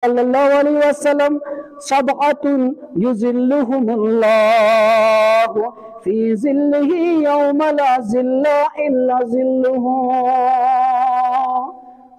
सल्लल्लाहु अलैहि वसल्लम सबअतुन युज़िल्लुहुमुल्लाहु फी ज़िल्लिही यौम ला ज़िल्ला इल्ला ज़िल्लुहु।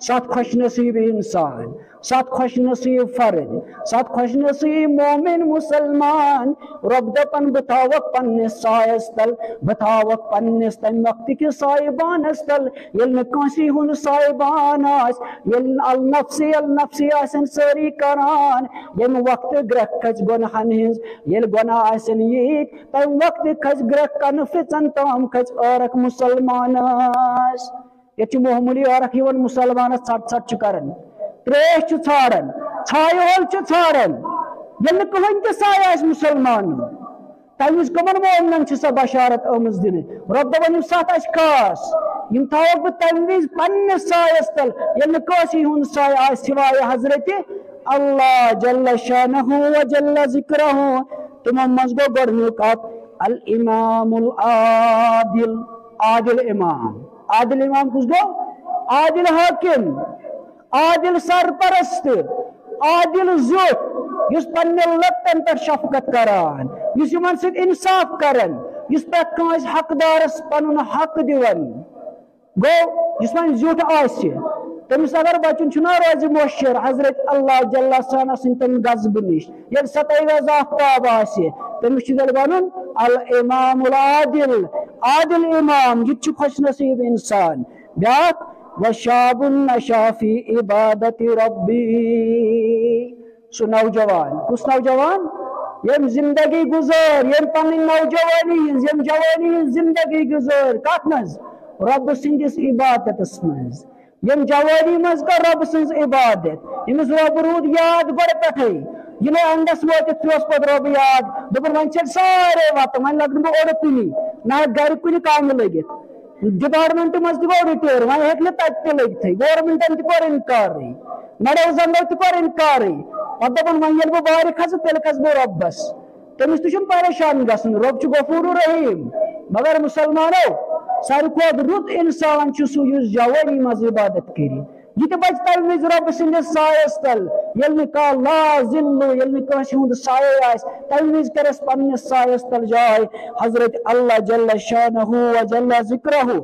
7 खुशनसीब इंसान, 7 खुशनसीब फर्द, 7 खुशनसीब मोमिन मुसलमान। रब दपन बतावक पन्निस सायस तल, बतावक पन्निस तम वक्त के साहिबानस तल। येल न कांसी हुन साहिबान आस, येल अल नफ्सी आसन सारी करान। येम वक्त ग्रह खच गुनहन हिंज, येल गुनाह आसन यीत तम वक्त खच ग्रह कन फिचन ताम खच औरक मुसलमानस। ये मोहमूली औरक यवन मुसलमान सट सट करन, त्रेश छाड़न, छायोल छाड़न। ये कहन त साय मुसलमान तमिस कमन मोमन सा बशारत आमज दिन। रब दपन 7 खास यम थवक बह तमिज पन्निस सायस तल ये कासी हुन साय आ सिवाय हजरत अल्लाह जल्ल शानहु व जल्ल जिक्रहु। तमो मज गो गोडनुक अल इमामुल आदिल, आदिल इमाम। आदिल इमाम कुछ गो? आदिल हाकिम, आदिल सरपरस्त, आदिल जुट युस पन्ने लत्तन पर शफकत करान, युस यमन सित इंसाफ करन, युस पे कांस हकदारस पनुन हक दिवन। गो युस मन जुट आसि तमिस अगर बचुन छुना रोज मोशर हजरत अल्लाह जल्ला शाना सिन तम गजब निश ये सतैवज आफ्ताब आसि तमिस छु बनन अल इमामुल आदिल, आदिल इमाम। ये खुश नसीब इंसान। ब्याक वशाबुन नशाफी इबादति रब्बी, सु नौजवान कुस नौजवान यम जिंदगी गुजर, यम पन्नी नौजवानी यम जवानी जिंदगी गुजर कत मज रब सिंदिस इबादतस मज। यम जवानी मज कर रब सिंस इबादत, यमिस रब रूद याद गोड़ पे ये अंदस वोत पे रब याद दोपन वन सारे वत वन लगन बह ओड कुनी ना गर कुन काम लगित। डिपार्टमेंट मज गो रिटेयर वन हे तक लगित, गवर्नमेंटन तोर इनकार, नड़ो जंगो तोर इनकार। पे दपन वन ये बह बार खस तेल खस बह रबस, तमिस तुम परेशान गसन। रब गफूर रहीम। मगर मुसलमानो सारे खुद रुत इंसान सू जवानी मज इबादत कर यह बच तम विज रब सिंदिस सायस तल ये ला जिल्लु ये हुंद साय तम विज करस पन्निस सायस तल जाय हजरत अल्लाह जल्ल शानहु व जल्ल जिक्रहु।